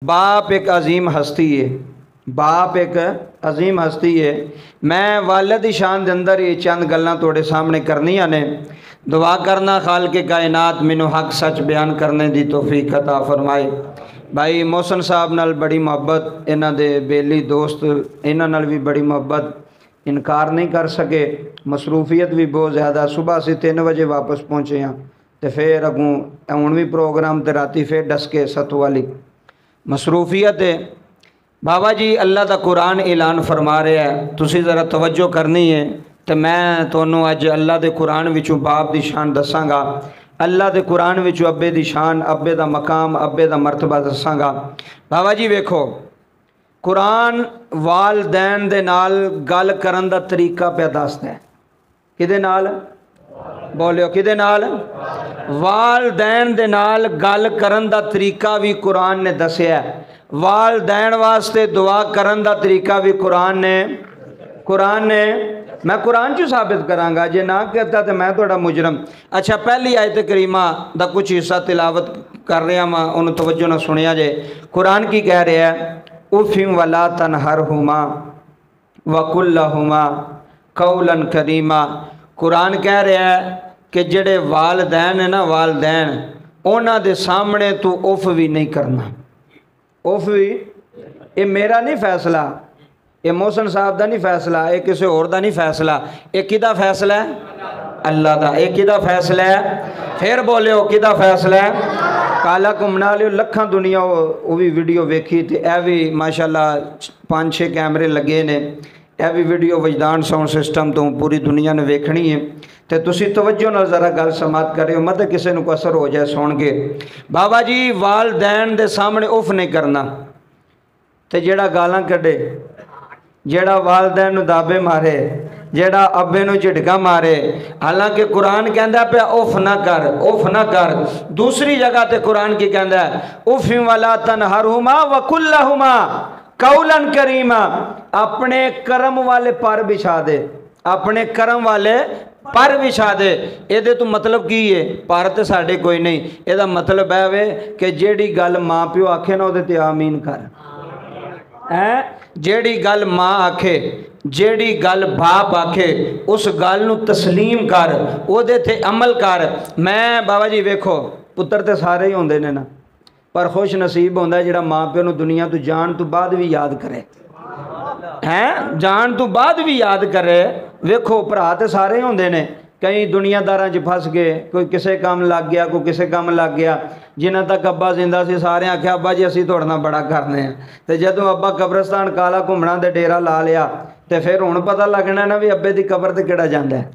बाप एक अजीम हस्ती है, बाप एक अजीम हस्ती है। मैं वालिद दी शान दे अंदर ये चंद गल्लां तुहाडे सामने करनियां ने। दुआ करना खाल के कायनात मैनू हक सच बयान करने दी तौफीक अता फरमाए। भाई मोहसन साहब नाल बड़ी मुहब्बत, इन्हां दे बेली दोस्त इन्हां नाल भी बड़ी मुहब्बत, इनकार नहीं कर सके। मसरूफियत भी बहुत ज़्यादा, सुबह असीं 3 बजे वापस पहुँचे हाँ, तो फिर अगों हुण भी प्रोग्राम ते राती फिर डस के सत्तू वाली मसरूफियत है। बाबा जी अल्लाह दा कुरान ऐलान फरमा रहा है, तुसी ज़रा तवज्जो करनी है। तो मैं तुहानूं अज अल्लाह दे कुरान विचों बाप दी शान दसांगा, अल्लाह दे कुरान विचों अब्बे दी शान, अब्बे दा मकाम, अब्बे दा मरतबा दसांगा। बाबा जी वेखो, कुरान वालदैन दे नाल गल करन दा तरीका पे दसदा है। किदे नाल बोलियो, किदे नाल? वालदैन दे नाल गल करन दा तरीका भी कुरान ने दसिया। वालदैन वास्ते दुआ करन दा तरीका भी कुरान ने मैं कुरान चू साबित करांगा, जे ना कहता तो मैं थोड़ा मुजरम। अच्छा, पहली आयत करीमा दा कुछ हिस्सा तिलावत कर रहा वा, उन्होंने तवज्जो ना सुनिया जे। कुरान की कह रहा है, उफ़िम वला तनहरहुमा वकुल्लहुमा कौलन करीमा। कुरान कह रहा है कि जेड़े वालदैन है ना, वालदैन उन्हां दे सामने तू उफ भी नहीं करना। उफ भी, ये मेरा नहीं फैसला, ये मोहसन साहब का नहीं फैसला, ये किसी होर दा नहीं फैसला, ये किदा फैसला है? अल्लाह दा। ये किदा फैसला है? फिर बोलियो, किदा फैसला है? काला घूमना लियो लखां दुनिया वो भी वीडियो वेखी, तो यह भी माशाल्लाह 5-6 कैमरे लगे ने, यह भी वीडियो वजदान साउंड सिस्टम तो पूरी दुनिया ने वेखनी है। तो तुसी तवज्जो नाल ज़रा गल समात करियो, मत किसी को असर हो जाए सुन के। बाबा जी वालदैन दे सामने उफ नहीं करना। तो जेड़ा गालां कढ़े, जेड़ा वालदैन नूं दाबे मारे, जेड़ा अब्बे नूं झिड़का मारे, हालांकि कुरान कहता पे उफ ना कर, उफ ना कर। दूसरी जगह ते कुरान की कहता है, उफ़िम वला तनहरहुमा वकुल्लहुमा कौलन करीमा। अपने करम वाले पर बिछा दे, अपने करम वाले पर बिछा दे। ये तो मतलब की है? पर तो साढ़े कोई नहीं, यदा मतलब है वे कि जेड़ी गल माँ प्यो आखे ना उहदे ते आमीन कर है। जेड़ी गल माँ आखे, जेड़ी गल बाप आखे, उस गल नूं तस्लीम कर, उहदे ते अमल कर। मैं बाबा जी वेखो, पुत्र तो सारे ही होंदे ने ना, पर खुश नसीब होंदा जिहड़ा माँ प्यो नूं दुनिया तो जान तो बाद भी याद करे हैं, जान तो बाद भी याद करे। वेखो भरा तो सारे होंदे ने, कई दुनियादारां च फस गए, कोई किसे काम लग गया, कोई किसे काम लग गया। जिन्हां तक अब्बा जिंदा सी सारे आख्या अब्बा जी असीं तुहाडे नाल बड़ा करने हैं। तो जदों अब्बा कब्रस्तान काला घूमना दे डेरा ला लिया, तो फिर हुण पता लगना ना भी अब्बे दी कबर ते किहड़ा जांदा है,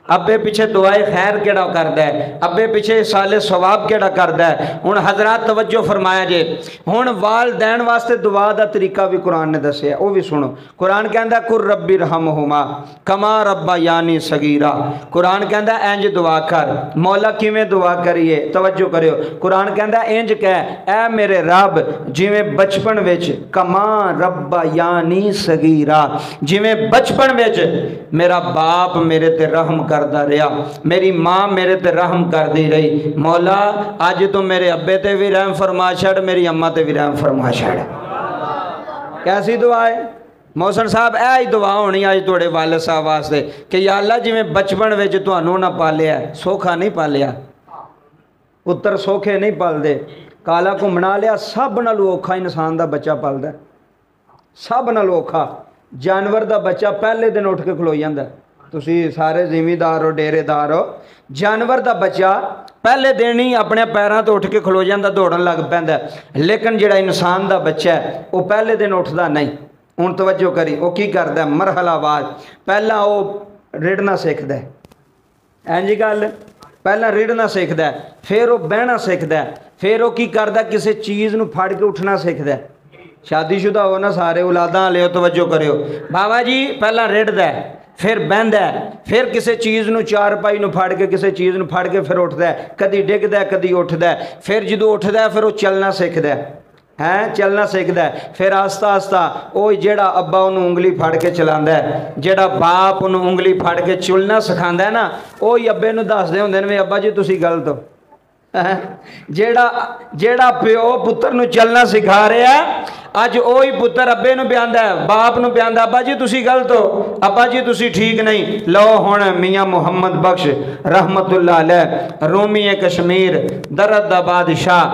अब्बे पिछे दुआए खैर केड़ा करदा है, अब्बे पिछे साले सवाब केड़ा करदा है। हुण हजरात तवज्जो फरमाया जे, हुण वालदैन वास्ते दुआ दा तरीका भी कुरान ने दस्सिया, वो भी सुनो। कुरान कहंदा कुर रब्बी रहमहुमा कमा रब्बा यानी सगीरा। कुरान कहंदा इंज दुआ कर। मौला किवें दुआ करिए? तवज्जो करियो, कुरान कहंदा इंज कह, ऐ मेरे रब जिवें बचपन विच, कमा रब्बा यानी सगीरा, जिवें बचपन विच मेरा बाप मेरे ते रहम करदा रहा, मेरी माँ मेरे ते रहम करदी रही। मौला अज तो मेरे अब्बे ते भी रहम फरमा छड़, मेरी अम्मा ते भी रहम फरमा छड़। कैसी दुआ है मोहसन साहब? ऐ ही दुआ होनी अज तुहाडे वालिद साहब वास्ते कि या अल्लाह जिवें बचपन विच तुहानूं ना पालिया, सौखा नहीं पालिया, पुत्तर सौखे नहीं पलदे, काला घुमना लिया, सब नालों औखा इंसान दा बच्चा पलदा, सब नालों औखा। जानवर दा बच्चा पहले दिन उठ के खलो जांदा, तुसी सारे जिमीदार हो, डेरेदार हो, जानवर दा बच्चा पहले दिन ही अपने पैरों तो उठ के खलो जाता, दौड़न लग पैंदा। लेकिन जिहड़ा इंसान दा बच्चा है वह पहले दिन उठदा नहीं। हुण तवज्जो करी, वह की करदा? मरहलावार पहला वह रिड़ना सीखदा है, इंज गल, पहला रिड़ना सीखदा है, फिर वह बहना सीखदा है, फिर वह की करदा? किसी चीज़ नूं फड़ के उठना सीखदा है। शादीशुदा हो ना सारे, औलादां लियो, तवज्जो करियो। बाबा जी पहला रिड़दा है, फिर बहंदा है, फिर किसी चीज़ नूं चारपाई नूं फड़ के, किसी चीज़ नूं फड़ के फिर उठदा है, कदी डिगदा है, कदी उठदा है। फिर जो उठदा है फिर वह चलना सीखदा है, चलना सीखदा है। फिर आस्ता आस्ता वो जेड़ा अब्बा उन्होंने उंगली फड़ के चलांदा है, जेड़ा बाप उन्होंने उंगली फड़ के चुलना सिखांदा है ना, वो ही अब्बे नूं दसदे हुंदे ने भी अब्बा जी तुसीं गलत हो, जेड़ा जेड़ा प्यो पुत्र नूं चलना सिखा रहा अज ओही पुत्र अब्बे नूं प्यांदा है, बाप नूं प्यांदा, अब्बा जी तुसी गलत हो, अब्बा जी तुसी ठीक नहीं। लो हुण मियाँ मुहम्मद बख्श रहमतुल्लाह अलैह रूमी कश्मीर दरद दा बादशाह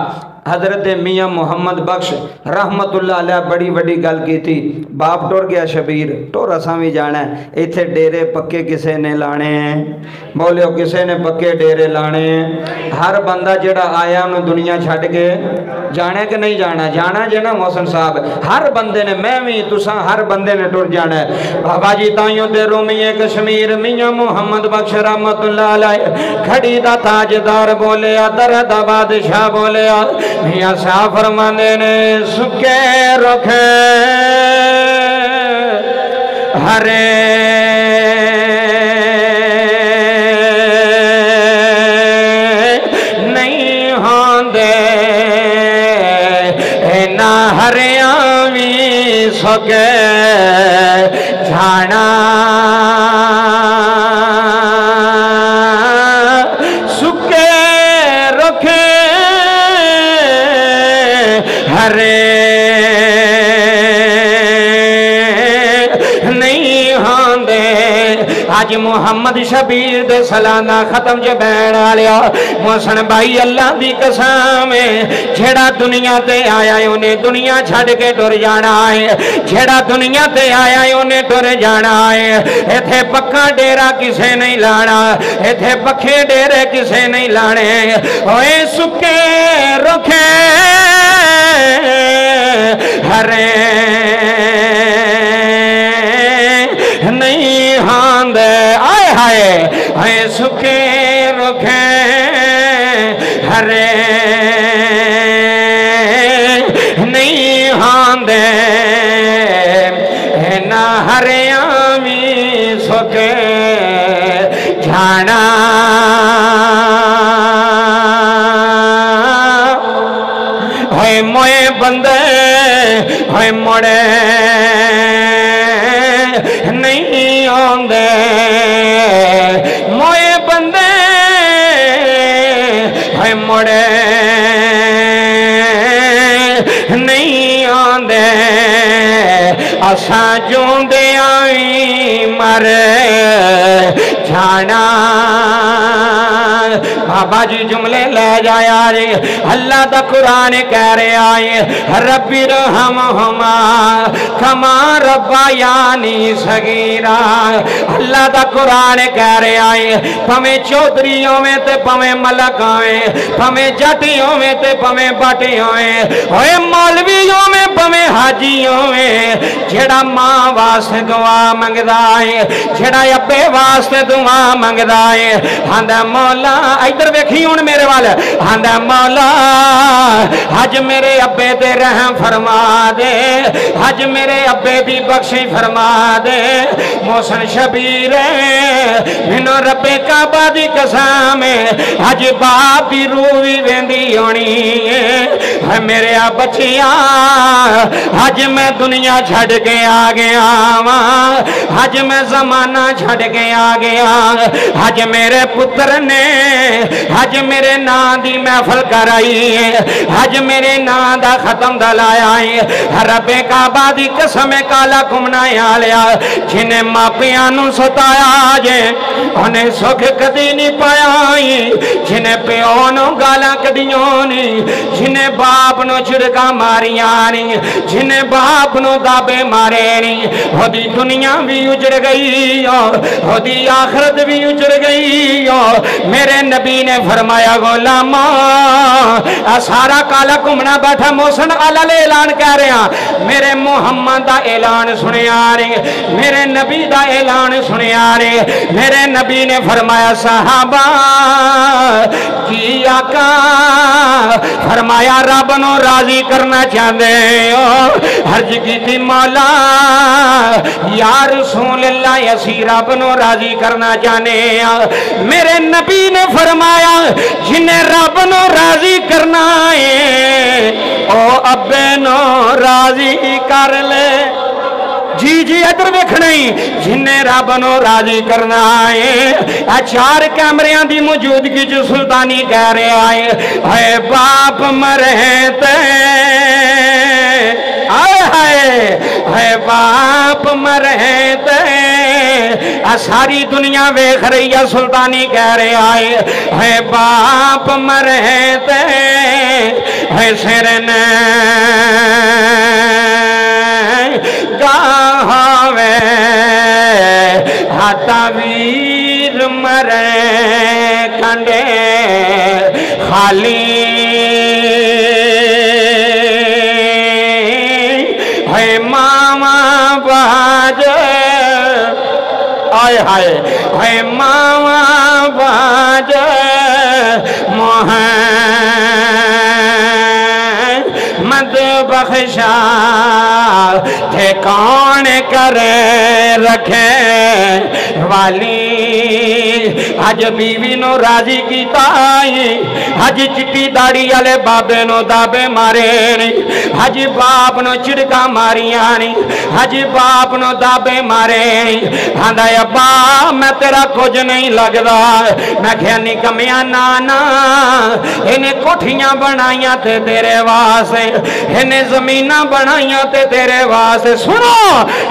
हजरत मियाँ मुहम्मद बख्श रहमतुल्लाह अलैह बड़ी वड्डी गल की थी। बाप टुर गया शबीर, टुर असां भी जाना है, इत्थे डेरे पक्के किसे ने लाने हैं, बोलियो किसे ने पक्के डेरे लाने हैं। हर बंदा जेड़ा आया उन्हें दुनिया छड्ड के जाना कि नहीं जाना, जाना जे ना मोहसिन साहब, हर बंदे ने, मैं भी तुसा हर बंदे ने टुर जाना है। बाबा जी ताइयों ते रोमीए कश्मीर मियाँ मुहम्मद बख्श रहमतुल्लाह अलैह खड़ी दा ताजदार बोले दरद दा बादशाह बोले मियाँ साहब फरमाने ने सुके रखे हरे नहीं होंदे ना हरिया भी सुके झाना सुके रखे हरे नहीं होंदे। आज मुहम्मद शबीर दे सालाना खत्म च बैण वालिया मोहसन भाई अल्लाह दी कसम जेड़ा दुनिया ते आया उन्हें दुनिया छड़ के टुर जाना है, जेड़ा दुनिया ते आया उन्हें टुर जाना है। इथे पक्का डेरा किसे नहीं लाना, इथे पक्के डेरे किसे नहीं लाने। ओए सुके रुखे हरे नहीं होंदे आए हाय हाय सुखे रुखे हरे नहीं होंदे ना हरिया भी सुखे झाना होए मोए बंदे होए मोड़े नहीं आंदे मोए बंदे होए मोड़े नहीं आंदे असा जूंदे आई मरे जाना। बाबा जी जुमले ले जाया रे अल्लाह दा कुरान कह रहा है रब्बी रहमहुमा कमा रब्बायानी सगीरा। अल्लाह दा कुरान कह रहा है भवें चौधरी होवे ते भवें मलक होवे, भवें जटी होवे ते भवें बटी होवे, होए मौलवी होवे भवें हाजी होवे, जेड़ा मां वास्ते दुआ मंगदा है, जेड़ा अब्बे वास्ते दुआ मंगदा है, आंदा मौला इधर वेखी हुण मेरे वाल, आंदा मौला अज मेरे अब्बे ते रहम फरमा दे, अज मेरे अब्बे दी बख्शी फरमा दे। मोहसन शबीर मैनू रब्बे काबा दी कसम अज बाप दी रूह भी वेंदी होनी है। मेरे आ बच्चियां अज मैं दुनिया छड़ के आ गया वां, अज मैं जमाना छड़ के आ गया, अज मेरे पुत्र ने अज मेरे नां दी महफल कराई है, अज मेरे नां दा खत्म दलाया है। रब्बे काबा दी कसम काला घुमना आलिया जिन्हें मापियां नू सताया जे उन्हें सुख कदी नहीं पाया, जिन्हें प्यो नू गालां कदियों नहीं, जिन्हें बाप नू झिड़का मारिया नहीं, जिन्हें बाप नू दाबे मारे नहीं, ओदी दुनिया भी उजड़ गई ओदी आखरत भी उजड़ गई। मेरे नबी ने फरमाया गुलामा सारा काला घूमना बैठा मोहसन अल्लाह ले ऐलान कह रहा, मेरे मुहम्मद दा ऐलान सुनिया रे, मेरे नबी दा ऐलान सुनिया रे। मेरे नबी ने फरमाया सहाबा की आका फरमाया रब नू राजी करना चाहते हो, हर्ज की थी मौला या रसूल अल्लाह असी रब नू राजी करना चाहने। मेरे नबी ने फरमाया जिन्हें रब नू राजी करना है ओ अब्बे नू राजी कर ले। जी जी इधर वेखना ही जिन्हें रब नू राजी करना है। चार कैमरिया की मौजूदगी च सुल्तानी कह रहा है बाप मरे ते है बाप मरे ते सारी दुनिया वेख रही है। सुल्तानी कह रहा है बाप मरे ते है सिर ने गावे हाथा वीर मरे कंडे खाली है मामा बाज आय हाय है मामा बाज मोह मद बख्शा थे कौन करे रखे वाली अज बीवी नो राजी कीता अज चिट्टी दाड़ी वाले बाबे नो दाबे मारे अज बाप नो चिड़का मारिया अज बाप नो दाबे मारे आंदा अब्बा मैं तेरा कुछ नहीं लगता। मैं क्या निकमिया नाना इन्हें कोठियां बनाइया थे तेरे वास्ते इन्हें जमीना बनाइया ते तेरे वास्ते सुनो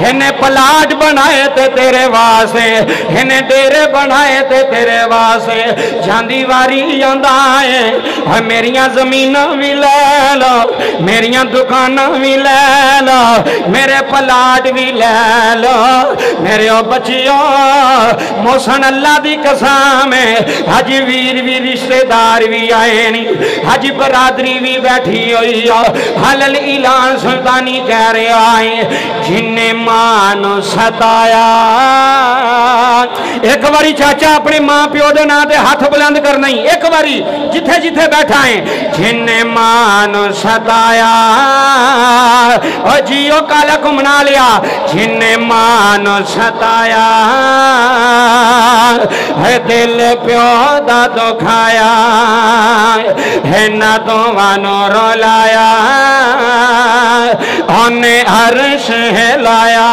इन्हें प्लाट बनाए ते तेरे वास्ते इन्हें डेरे बनाए ते तेरे वास्ते जांदी वारी आंदा है मेरिया जमीना भी ले लो मेरिया दुकाना भी ले लो मेरे प्लाट भी ले लो मेरे बच्चियों मोसन अल्लाह दी कसम है हज वीर भी रिश्तेदार भी आए नहीं हज बरादरी भी बैठी हुई हलल इलान सुल्तानी कह रहा है जिन्ने मानो सताया। एक बारी चाचा अपने मां प्यो दे नां ते हाथ बुलंद करना ही एक बारी जिथे जिथे बैठा है जिन्ने मानो सताया और जियो काला को मना लिया जिन्ने मानो सताया है दिल प्यो दा दुखाया है ना तो वानो रोलाया ओने अर्श हिलाया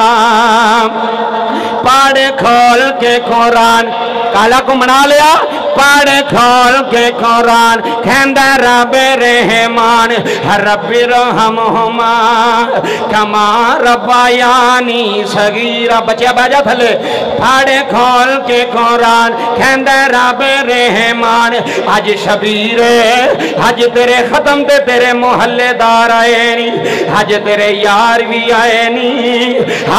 पढ़ खोल के कुरान काला को मना लिया पढ़ खोल के कुरान कहंदा रब रहमान रब्बी रहमहुमा कमा रब्बायानी सगीरा बच्चा बाजा थले पढ़ खोल के कुरान कहंदा रब रहमान अज शबीर अज तेरे खत्म ते तेरे मोहल्लेदार आए नी अज तेरे यार भी आए नी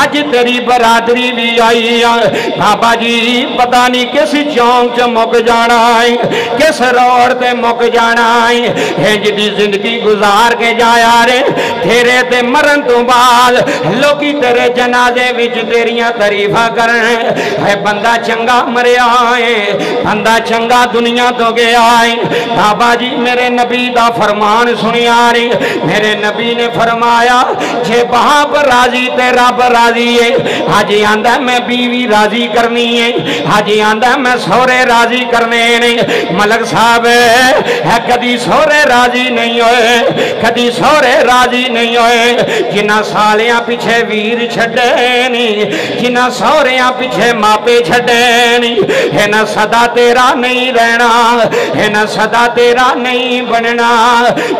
अज तेरी बरादरी भी आई बाबा जी पता नहीं किस चौंक च मुक जाना है किस रोड ते मुक जाना है इंज दी जिंदगी गुजार के जाया रे तेरे ते मरन तो बाद लोकी तेरे जनाजे विच तेरियां तारीफा करन है बंदा चंगा मरिया है बंदा चंगा दुनिया तो गया है। बाबा जी मेरे नबी दा फरमान सुनिया रे मेरे नबी ने फरमाया जे बाप राजी ते रब राजी है हाजी आंदा मैं बीवी राजी करनी है हाजी आंदा मैं सोहरे राजी करने ने मलक साहब है कदी सोहरे राजी नहीं होए कदी सोहरे राजी नहीं होए जिन्ना सालियां पीछे वीर छड़े नहीं जिन्ना सोहरियां पीछे मापे छड़े नहीं है ना सदा तेरा नहीं रहना है ना सदा तेरा नहीं बनना।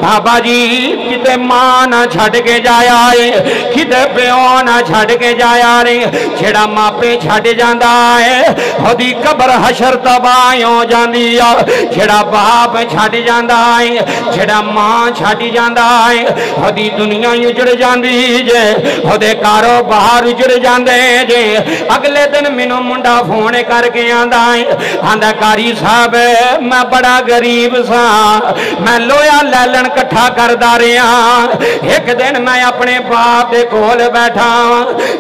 बाबा जी किते मां ना छड़ के जाया है किते प्यो ना छड़ के जाया रे जेड़ा मापे छड़ जांदा है ओदी कब्र हशर तबाह हो जांदी आ जेड़ा बाप छड़ जांदा है जेड़ा मां छड़ जांदा है ओदी दुनिया उजड़ जांदी जे ओदे कारोबार उजड़ जांदे जे। अगले दिन मैनू मुंडा फोन करके आंदा है आंदा कारी साहब मैं बड़ा गरीब सा मैं लोया लैलन कट्ठा करदा रहा एक दिन मैं अपने बाप दे कोल बैठा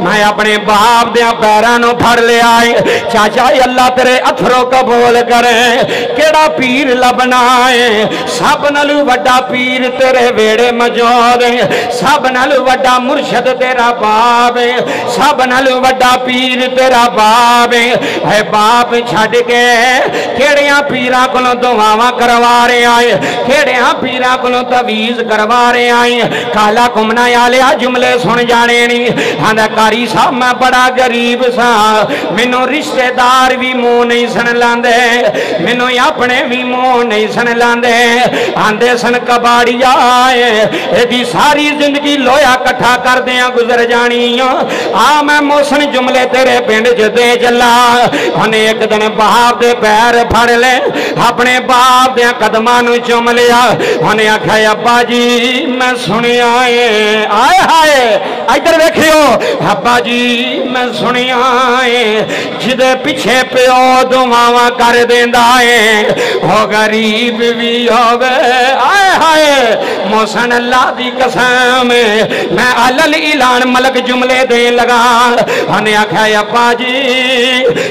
मैं अपने बाप दे पैरां नूं फड़ लिया चाचा अल्लाह तेरे अथरों कबूल करे केड़ा पीर लबना है, सब नालू वड्डा पीर तेरे वेड़े मौजूद है, सब नालू वड्डा मुर्शद तेरा बाप है, सब नालू वड्डा पीर तेरा बाप है बाप छड़ के केड़ियां पीरां कोलों दुआवां करवा रहे आए, केड़ियां पीरां कोलों तवीज करवा रहे आए। काला कुमना आलिया जुमले सुन जाने नहीं। आंदा कारी साहब मैं बड़ा गरीब सा, मैनू रिश्तेदार भी मुंह नहीं सन लांदे, मैनू अपने भी मुंह नहीं सन लांदे। आंदे सन कबाड़िया एदी सारी जिंदगी लोया कट्ठा कर दिया गुजर जानी। आ मैं मोसन जुमले तेरे पिंड च दे चला। उन्हें एक दिन बाप दे पैर फड़ ले, अपने बाप दे कदमां नूं चुम लिया। उन्हें आख्या अब्बा जी मैं सुनिया है, आए हाय इधर देखियो अब्बा जी मैं सुनिया है जिदे पिछे प्यो दुआवां कर देंदा है हो गरीब भी होवे। आए हाय मोसन अल्लाह दी कसम मैं अलल इलान मलक जुमले दे लगा। उन्हें आख्या अब्बा जी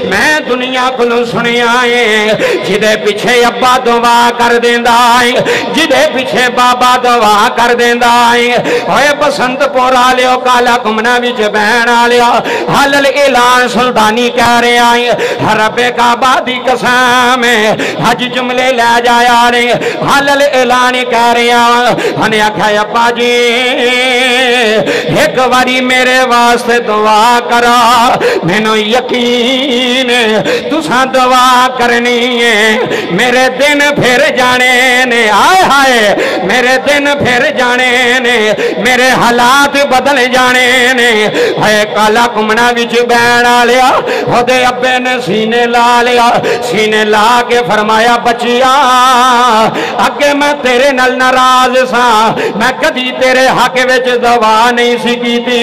मैं दुनिया को सुनिया है जिदे पिछे अब्बा दुआ कर देंदा है, जिदे पिछे बाबा दुआ कर देंदा है। ओए बसंतपुर आलियो काला कुमना विच बहन आलिया हलल ऐलान सुल्तानी कह रहे आए रब्बे काबा दी कसम हज जुमले ले जाया रे हलल ऐलान कह रहे। हने आख्या अब्बा जी एक बारी मेरे वास्ते दुआ करा, मैनू यकीन तुसा दुआ करनी है मेरे दिन फिर जाने ने। आए हाय मेरे दिन फिर जाने ने, मेरे हालात बदल जाने ने। है काला कुमना विच बैन आलिया ओदे अब्बे ने सीने ला लिया, सीने ला के फरमाया बचिया अगे मैं तेरे नाल नाराज सा, मैं कदी तेरे हक विच दवा नहीं सी कीती,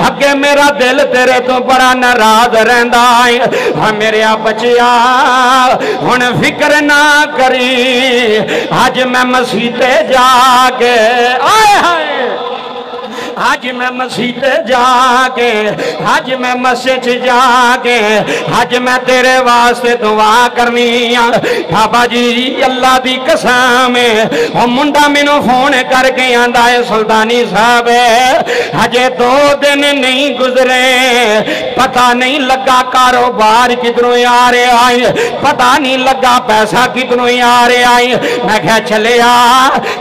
अगे मेरा दिल तेरे तो बड़ा नाराज रहंदा है। मेरे बचिया हुण फिक्र ना करी, अज मैं मसीते जाके आए हाय आज मैं मस्जिद जाके, आज मैं मस्जिद जाके, आज मैं तेरे वास्ते दुआ करनी है। बाबा जी अल्लाह दी कसम ओ मुंडा मैनू फोन करके आंदा है सुल्तानी साहब अजे 2 दिन नहीं गुजरे, पता नहीं लगा कारोबार किधरों आ रहा है, पता नहीं लगा पैसा किधरों आ रहा है। मैं क्या चलिया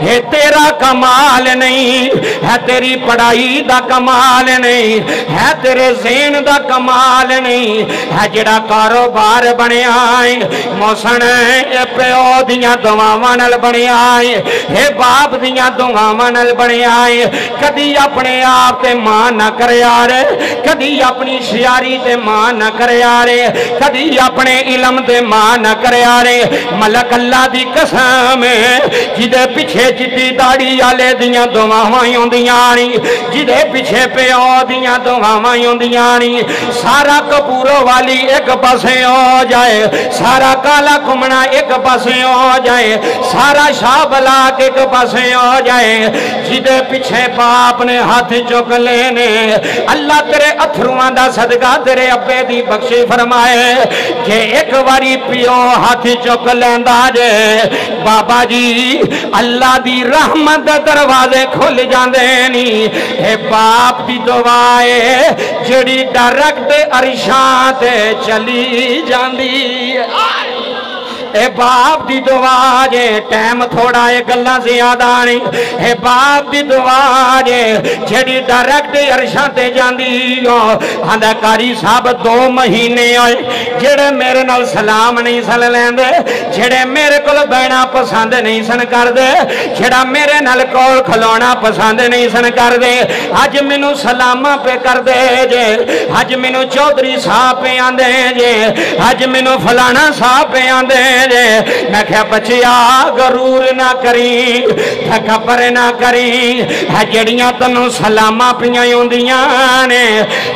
ये तेरा कमाल नहीं है, तेरी पढ़ाई दा कमाल नहीं है, तेरे ज़हन दा कमाल नहीं है, जेड़ा कारोबार बनया है मौसन प्यो दियां दुआवां नाल बनया है, बाप दियां दुआवां नाल बनया है। कदी अपने आप ते मान ना करे यार, कदी अपनी शियारी ते मान ना करे यार, कदी अपने इलम ते मान ना करे यार। मलक अल्लाह दी कसम जिदे पिछे चिट्टी दाड़ी वाले दियां दुआवां आउंदियां नी, जिदे पिछे प्यो दियां दुआवां आउंदियां नी। सारा कपूरों वाली एक पासे हो जाए, सारा काला कुमना एक पासे हो जाए, सारा शाह बलाक एक पासे हो जाए, जिदे पिछे बाप ने हाथ चुक लेने अल्लाह तेरे अथरुआं दा सदका तेरे अब्बे दी बख्शी फरमाए। जे एक बारी पियो हाथ चुक लेंदा जे बाबा जी अल्लाह दी रहमत दे दरवाजे खुल जांदे नी। हे बाप दी दुआ है जिहड़ी डायरेक्ट अरशां ते चली जांदी है। ए बाप दी दुआ जे टाइम थोड़ा है गल्लां ज़्यादा नहीं, ए बाप दी दुआ जे जेड़ी डायरेक्ट अरशां ते जांदी हो। आंदा कारी साहब 2 महीने होए जेड़े मेरे नाल सलाम नहीं सन लैंदे, जेड़े मेरे कोल बैठना पसंद नहीं सन करदे, जेड़ा मेरे नाल कोल खलोना पसंद नहीं सन करदे, अज मैनू सलामा पे करदे जे, अज मैनू चौधरी साहब पे आंदे जे, अज मैनू फलाना साहब पे आंदे जे। मैं क्या बचिया गरूर ना करी, तकबर ना करी, जड़ियां तैनू सलामा पियां आउंदियां ने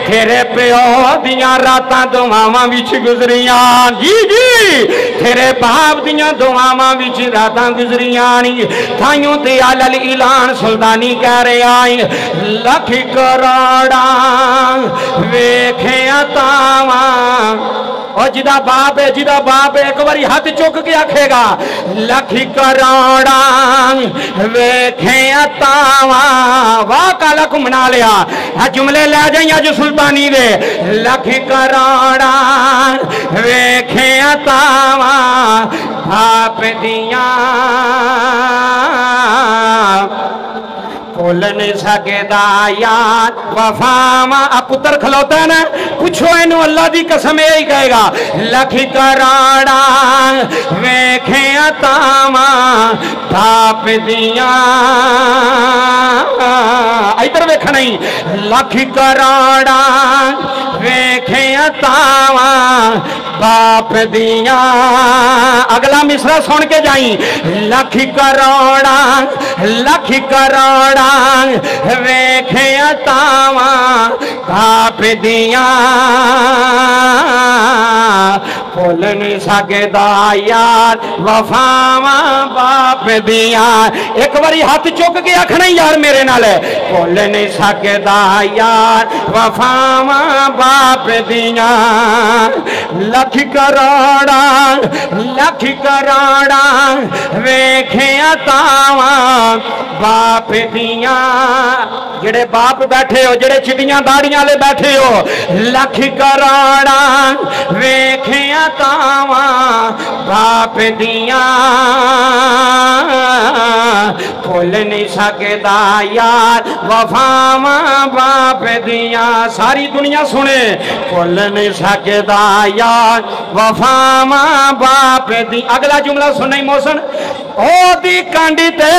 तेरे प्यो दियां रातां दुआवां विच गुजरियां। जी जी तेरे बाप दियां दुआवां विच रातां गुजरियां नी। ताइयों ते अलल ऐलान सुल्तानी कह रहा है लख करोड़ा वेखिया तावां और जिदा बाप है एक बारी हाथ चुक के आखेगा लखी करोड़ा वेखे तावा। वाह काला को मना लिया। हाँ जुमले ले जाइए अज सुल्तानी दे। लखी करोड़ा वेखे तावा बाप दिया भुल नहीं सकदा यार वफावा। अब पुत्र खलोता है ना, पूछो इनू अल्लाह की कसम यही कहेगा लखी कराड़ा वेखे तावा बाप दिया। इधर वेखना ही लखी कराड़ा वेखे तावा बाप दिया। अगला मिसरा सुन के जाई लखी करोड़ा वेखे तावा बाप दिया भुल नहीं सकदा यार वफावा बाप दिया। एक बारी हाथ चुक के आखना यार मेरे नाल भुल नहीं सकदा यार वफावा बाप दिया। लख करोड़ा वेखे तावा बाप दिया। जेड़े बाप बैठे हो, जेड़े चिटियां दाड़ियां वाले बैठे हो, लख करोड़ा वेखे तावा बाप दिया भुल नहीं सकदा यार वफावा बाप दिया। सारी दुनिया सुने भुल नहीं सकदा यार वफावा बाप दी। अगला जुमला सुने मोहसन ओदी कांडी ते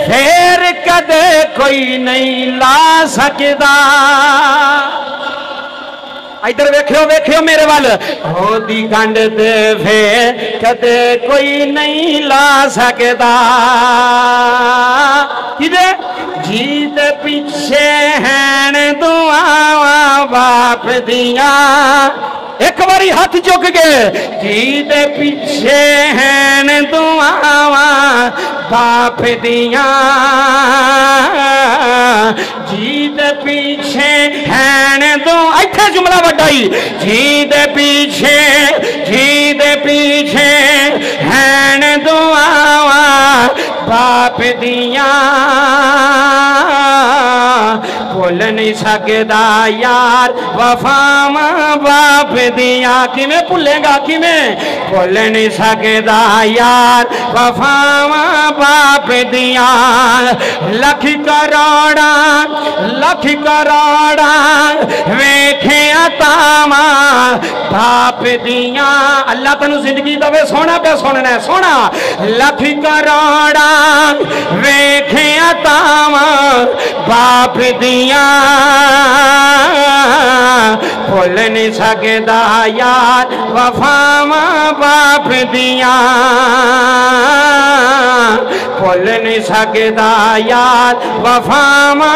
फेर कदे कोई नहीं ला सकदा। इधर वेखियो मेरे वाल ओदी कांड ते फेर कदे कोई नहीं ला सकदा। किदे जीत पीछे हैन दुआवा बाप दिया। एक बारी हाथ चुक गए जीत पीछे हैन दुआवा बाप दिया। जीत पीछे हैन दो इत्थे जुमला वड्डाई जीत पीछे हैन दुआवा बाप दिया भुल नहीं सकदा यार वफावा बाप दिया। किवें भुलेगा किवें भुल नहीं सकदा यार वफावा बाप दिया। लख करोड़ा वेखे तावा बाप दिया। अल्लाह तेनू जिंदगी दवे सोना पे सुनना सोना। लख करोड़ा वेखे तावा बाप दिया भुल नहीं सकदा यार वफावा बाप दिया भुल नहीं सकदा यार वफावा।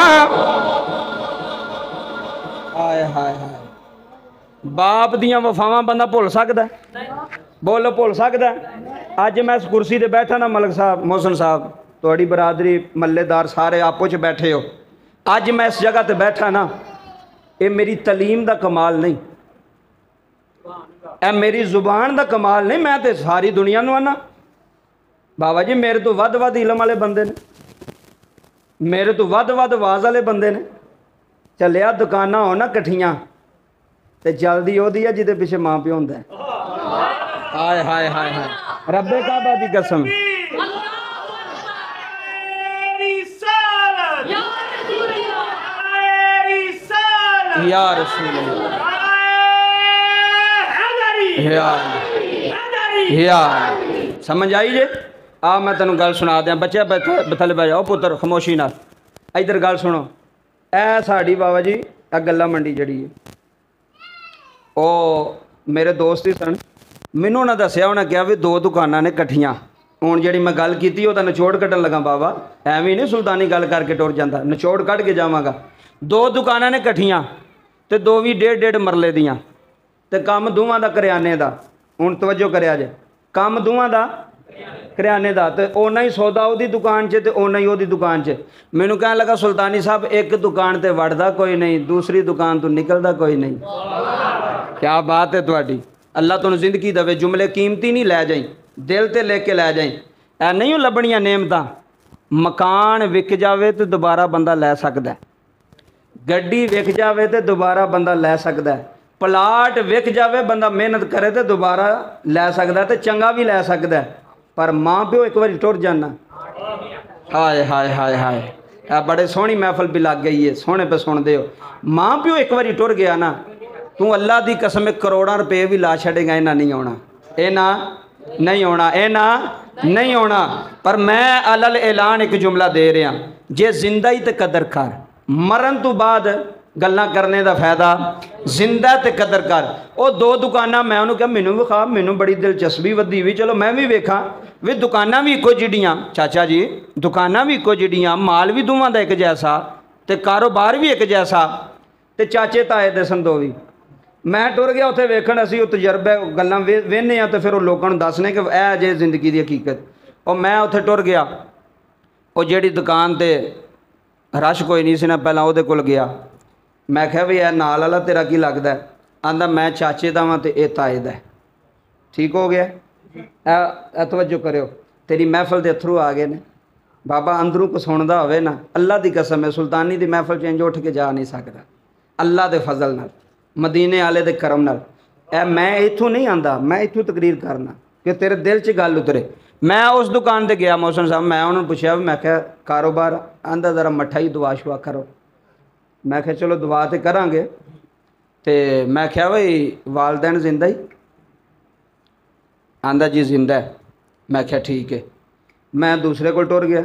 हाय हाय हाय बाप दियां वफावां बंदा भुल सकदा? बोलो भुल सकदा? अज मैं इस कुर्सी ते बैठा ना मलक साहब मोहसन साहब तुहाडी बरादरी मल्लेदार सारे आपो च बैठे हो। अज मैं इस जगह ते बैठा ना ये मेरी तलीम दा कमाल नहीं, ए मेरी जुबान दा कमाल नहीं। मैं तो सारी दुनिया नूं आना बाबा जी मेरे तो वध इलम वाले बंदे ने, मेरे तो वध आवाज़ वाले बंदे ने। चलिया दुकाना हो ना कट्ठियां ते जल्दी ओदी है जिदे पिछे मां प्यो हुंदा है। हाय हाय हाय हाय रब्बे काबा दी कसम या रसूल या समझ आई जे। आ मैं तेन गल सुना दिया बच्चे थले बह जाओ पुत्र खामोशी नाल। इधर गल सुनो ए साड़ी बाबा जी ए गल्ला मंडी जड़ी है ओ मेरे दोस्त ही सन मैनू उन्हें दसिया उन्हें कहा भी दो दुकाना ने कट्ठियां हूँ जी मैं गल की निचोड़ कट्टन लगा बाबा एवं नहीं सुल्तानी गल करके टुर जाता निचोड़ कट के जावांगा। दो दुकाना ने कट्ठियां तो दो भी 1.5 मरले दियां ते काम दोवां दा करियाने दा। हुण तवज्जो करिया जे काम दोवां दा करियाने दा ते ओना ही सौदा उहदी दुकान च ते ओना ही उहदी दुकान च। मैनू कहन लगा सुल्तानी साहब एक दुकान ते वड़दा कोई नहीं दूसरी दुकान तो निकलदा कोई नहीं। क्या बात है तुहाडी। अल्लाह तुहानू जिंदगी देवे, जुमले कीमती नहीं लै जाई, दिल ते लेके लै जाई। ऐ नहीं लभणियां नेमतां। मकान विक जावे तो दोबारा बंदा लै सकदा, गड्डी विक जावे तो दोबारा बंदा लै सकदा, प्लाट विक जावे बंदा मेहनत करे तो दोबारा लै सकदा, तो चंगा भी लै सकदा। पर माँ प्यो एक बार टुर जाना, हाय हाय हाय हाय, बड़े सोहनी महफल भी लग गई है, सोहने पे सुनते हो। माँ प्यो एक बार टुर गया ना, तू अल्लाह की कसम करोड़ों रुपये भी ला छड़ेगा, इन्हें नहीं आना, इन्हें नहीं आना, इन्हें नहीं आना। पर मैं अलल ऐलान एक जुमला दे रहा, जे जिंदा ही तो कदर कर, मरन तो बाद गल्लां करने का फायदा, जिंदा ते कदर कर। वो दो दुकाना मैं उन्होंने कहा मैनू विखा, मैनू बड़ी दिलचस्पी वधी भी, चलो मैं भी वेखा भी दुकाना भी इको जिहड़ियां, चाचा जी दुकाना भी इको जिहड़ियां, माल भी दोवां दा एक जैसा, तो कारोबार भी एक जैसा, तो चाचे ताए दे सन दो भी। मैं टुर गया उत्थे वेखण, असीं वो तजर्बे गल्लां वेहने आ, तो फिर वो लोगों नूं दसने कि यह जे जिंदगी की हकीकत। और मैं उत्थे टुर गया, वो जिहड़ी दुकान ते रश कोई नहीं सी ना, पहला उहदे कोल गया, मैं कहा भी यह नाल वाला तेरा की लगदा है? आंदा मैं चाचे दा वां ते इह ताए दा। ठीक हो गया? तवज्जो करियो, तेरी महफल दे अथरू आ गए ने। बाबा अंदरों को सुनदा होवे ना, अल्लाह दी कसम है, सुल्तानी दी महफल च इंज उठ के जा नहीं सकदा, अल्लाह दे फजल नाल, मदीने आले दे करम नाल। मैं इत्थों नहीं आंदा, मैं इत्थों तकरीर करना कि तेरे दिल च गल उतरे। मैं उस दुकान ते गया मोहसिन साहब, मैं उन्होंने पूछा, मैं क्या कारोबार? आंदा ज़रा मट्ठा ही दुआ शुआ करो। मैं क्या चलो दुआ तो करांगे। तो मैं क्या भाई वालदैन जिंदा ही? आंदा जी जिंदा है। मैं क्या ठीक है। मैं दूसरे को टुर गया,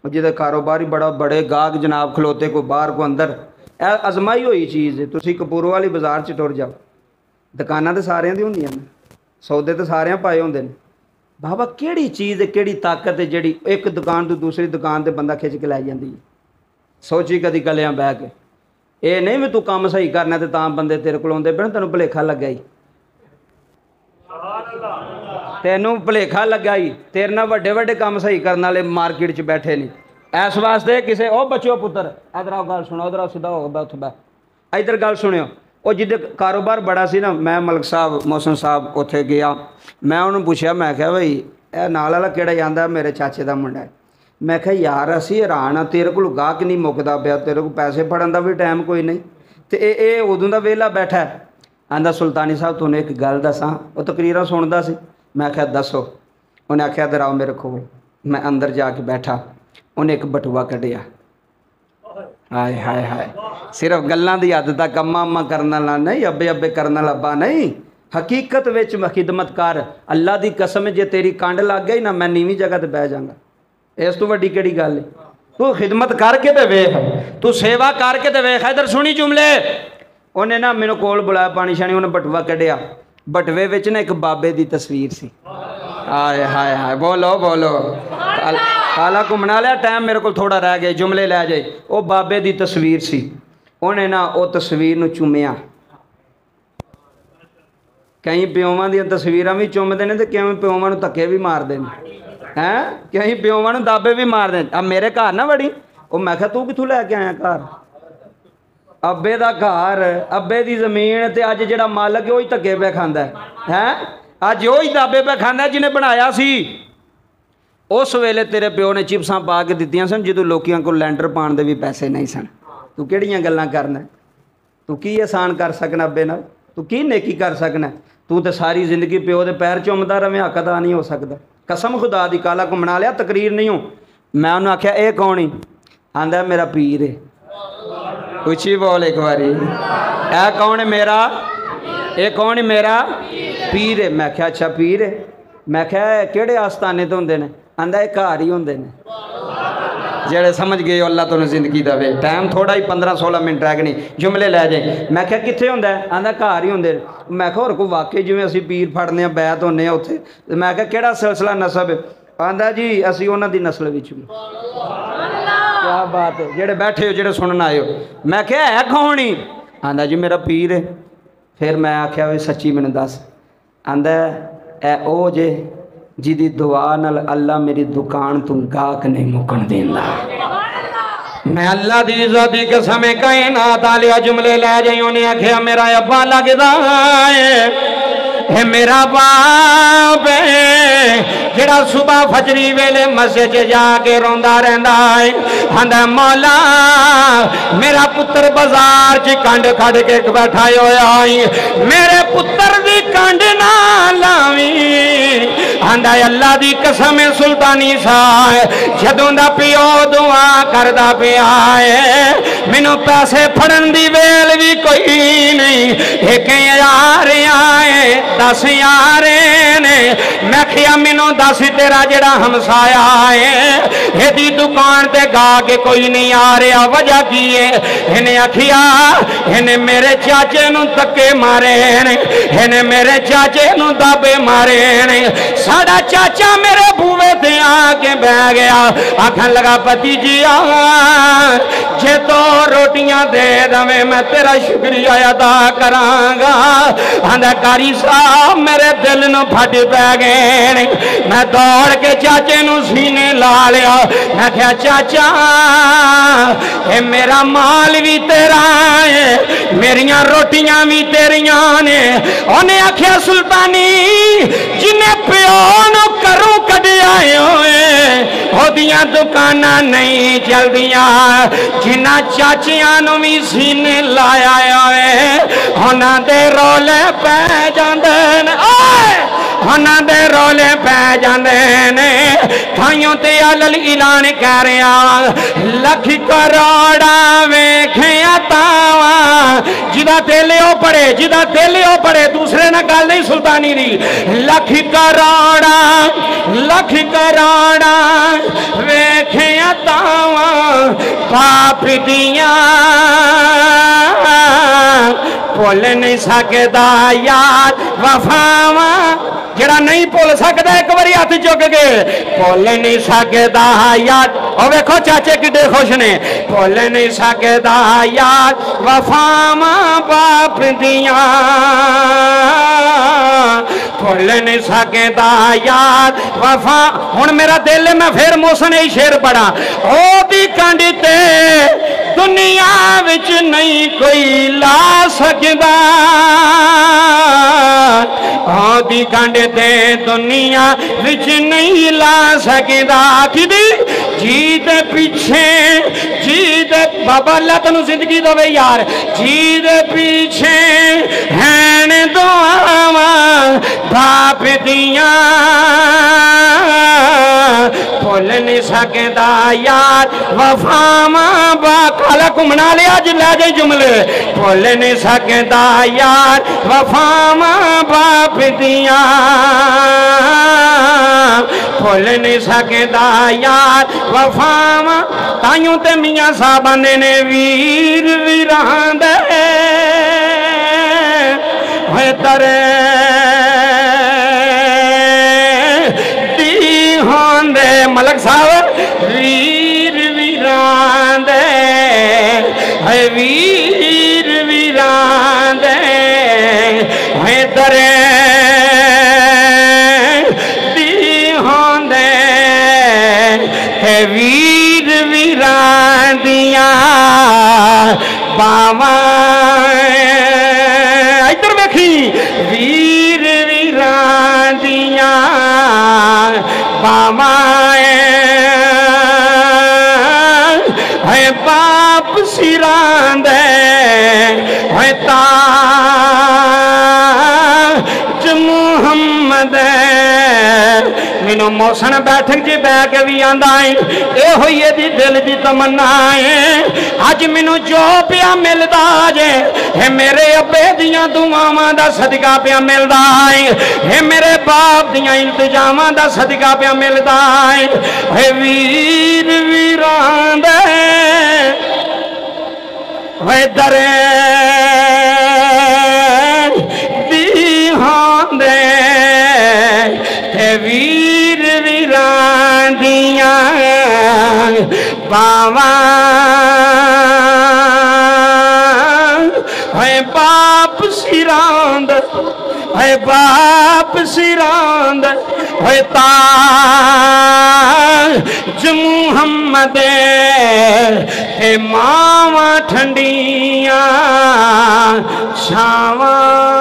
जिहदा कारोबार ही बड़ा, बड़े गाहक जनाब खलोते, को बाहर को अंदर। अजमाई हुई चीज़ है। तुसीं कपूरों वाली बाज़ार च टुर जाओ, दुकानां तो सारियां दी होंदियां ने, सौदे तो सारियां पाए होंदे ने। बाबा किहड़ी चीज़ है, किहड़ी ताकत है जिहड़ी एक दुकान तो दूसरी दुकान ते बंदा खिच के लै जांदी है? सोची कदी कलियां बह के। ये नहीं भी तू काम सही करना तो तां बंदे तेरे कोल आउंदे पे, तैनूं भुलेखा लग्या ही, तैनूं भुलेखा लग्या ही, तेरे नाल वड्डे वड्डे काम सही करने वाले मार्केट च बैठे नहीं। इस वास्ते किसे ओ बच्चो पुत्तर इधर आओ, गल सुनो, उधर सीधा हो उठ बह, इधर गल सुनियो। वो जिदे कारोबार बड़ा सी ना, मैं मलक साहब मोहसिन साहब उत्थे गया, मैं उन्होंने पूछा, मैं क्या भाई यह नाल वाला किहड़ा जांदा? मेरे चाचे का मुंडा है। मैं क्या यार असी हैरान आ, तेरे को गाहक नहीं मुकदा पिया, तेरे को पैसे फड़न का भी टाइम कोई नहीं, तो ये उदों का वेला बैठा है। आंदा सुल्तानी साहब तुहानूं एक गल दसां, वो तकरीरां सुनदा सी। मैं क्या दसो? उन्हें आख्या इधर आओ मेरे को। मैं अंदर जाके बैठा, उन्हें एक बटुआ कढ़िया, हाय हाय हाय, सिर्फ गल्लां दी हद तक अम्मा अम्मा करने वाला नहीं, अब्बे अब्बे करने वाला अब्बा नहीं, हकीकत विच खिदमत कर। अल्लाह दी कसम जे तेरी कंड लग गई ना, मैं नीवीं जगह ते बह जांगा। इस तो वड्डी किहड़ी गल है? तू खिदमत करके ते वेख, तू सेवा करके ते वेख। इधर सुनी जुमले। उन्हें ना मैनू कोल बुलाया, पानी शानी, उन्हें बटुआ कढ़िया, बटवे विच ना एक बाबे दी तस्वीर सी। हाय हाय हाय, बोलो बोलो, काला घूमना लिया, टाइम मेरे को थोड़ा रह गया, जुमले लै जाए। वो बाबे दी तस्वीर सी। उन्हें ना वो तस्वीर नूं चूमिया। कई प्योवां दी तस्वीरां भी चुमदे ने, ते कई प्योवां नूं धक्के भी मारदे ने, हैं कई प्योवां नूं दाबे भी मारदे। अब मेरे घर ना बड़ी, वो मैं क्या तू कित्थों लैके आया घर? अब्बे दा घर, अब्बे दी जमीन, ते अज जिहड़ा मालक है वही धक्के पे खांदा है, अज वही दाबे पे खांदा जिन्हें बनाया सी। उस वेले तेरे प्यो ने चिप्सां पा के दित्तियां सन, जदों लोकियां कोल लैंडर पाउण दे भी पैसे नहीं सन। तू किहड़ियां गल्लां करना? तू की एहसान कर सकना अब्बे नाल? तू की नेकी कर सकना? तू तो सारी जिंदगी प्यो दे पैर चुमदा रवें, हक अदा नहीं हो सकदा। कसम खुदा दी, काला घुमना लिया, तकरीर नहीं हो। मैं उन्हें आख्या ये कौन ही? आंदा मेरा पीर है। उची बोल एक बारी, ए कौन है मेरा? ये कौन है मेरा? पीर है। मैं क्या अच्छा पीर है? मैं क्या किहड़े आस्थाने तो होंदे ने? आंदा ये घर ही होंदे ने। जेड़े समझ गए अल्लाह तुहानूं जिंदगी देवे। टाइम थोड़ा ही 15-16 मिनट रह गए, जुमले लै जाए। मैं क्या कित्थे हुंदा है? आंदा घर ही होंदे। मैं क्या होर कोई वाकई जिवें असीं पीर फड़ने बैत होने उत्थे। मैं क्या किहड़ा सिलसिला नसब? आंदा जी असीं उन्हां दी नस्ल विच। क्या बात है, जेड़े बैठे हो, जेड़े सुनन आए हो। मैं क्या है कौन ही? आंदा जी मेरा पीर है। फिर मैं आख्या भी सच्ची मैनूं दस। आंदा ए ओ जे जिदी दुआ नाल अल्लाह मेरी दुकान तू गाहक नहीं मुकन देंदा। मैं अल्लाह दी इज्जत दी कसम कायनात आलिया जुमले लै जाई। उन्हें आख्या मेरा अब्बा लगदा है है मेरा बाप जेड़ा सुबह फजरी वेले मस्जिद जाके रोंदा रहंदा है, आंदा मौला मेरा पुत्र बाजार च कंड खड़ के बैठा होया है, मेरे पुत्र दी कंड ना लावी। आंदा अल्लाह दी कसम सुल्तानी साहब जदों दा पियो दुआ करदा पिया है, मैनू पैसे फड़न दी वेल भी कोई नहीं, 1000 आए 10,000 ने, मैं खिया मैनू दस तेरा जेड़ा हमसाया है एदी दुकान ते गा के कोई नहीं आ रहा, वजह की है? इन्हें आखिया इन्हें मेरे चाचे नू धक्के मारे ने, इन्हें मेरे चाचे नू दाबे मारे ने, साड़ा चाचा मेरे बूवे ते आके बह गया, आखन लगा भतीजिया जे तो रोटियां दे दवे मैं तेरा शुक्रिया अदा करांगा। आंदा कारी साहब मेरे दिल नू फट पै गए, मैं दौड़ के चाचे नू सीने ला लिया, मैं क्या चाचा ये मेरा माल भी तेरा है, मेरिया रोटियां भी तेरिया ने। उन्हें आख्या सुल्तानी जिन्हें प्यो नू करूं कढ़िया ओदियां दुकाना नहीं चलदियां, जिन्ना चाचियां नू भी सीने लाया उन्हां दे रोले पै जांदे ने, उन्हां दे रोले पै जांदे ने। थाइयों ते अलल ऐलान कर रहा लख करोड़ा वेखिया तावा जिदा तेले ओ पड़े, जिदा तेले ओ पड़े, दूसरे ना गल नहीं सुल्तानी दी, लख करोड़ा वेखिया तावा पाप दिया भुल नहीं सकदा यार वफावा, जड़ा नहीं भुल सकता एक बार हाथ चुक के भुल नहीं सकता यार। और वेखो चाचे किड्डे खुश ने, भुल नहीं सकता यार वफावा बाप दिया, भुल नहीं सकता यार वफा। हुण मेरा दिल है मैं फिर मौसम ही शेर पढ़ा, ओ दी कंड ते दुनिया विच नहीं कोई ला सकदा, ओ दी कंड ते दुनिया विच नहीं ला सकदा। किदी जी दे पीछे जी दे बाबा अल्लाह तैनूं जिंदगी देवे यार, जी दे पीछे हैन दुआवां बाप दियां, भुल नहीं सकदा यार वफावां बा। काला घुमना लिया अज लै जाए जुमले, भुल नहीं सकदा यार वफावां बाप दियां, भुल नहीं सकदा यार वफावां। ताइयों ते मियां साहब आंदे ने वीर वीरां दे होए तरे दी होंदे, मलक साहब वीर वीरां दे होए वीर वीरां दे होए तरे वीर वीरां दियां बावां, इधर वेखी वीर वीरां दियां बावां, है बाप सिरां दे है ताज मुहम्मद। मैनू मौसन बैठक च बह के भी आंदा है ये होई दी दिल की तमन्ना है, अज मैनू जो पिया मिलता जे है मेरे अब्बे दियां दुआवां दा सदका पिया मिलता है, मेरे बाप दियां इल्तिजामां दा सदका पिया मिलता है। वीर वीरां दे वे दरे दी होंदे वीर वीरां दियां बावां, है बाप सिरांद है बाप सिरांद है ताज मुहम्मद है मावां ठंडियां छावां।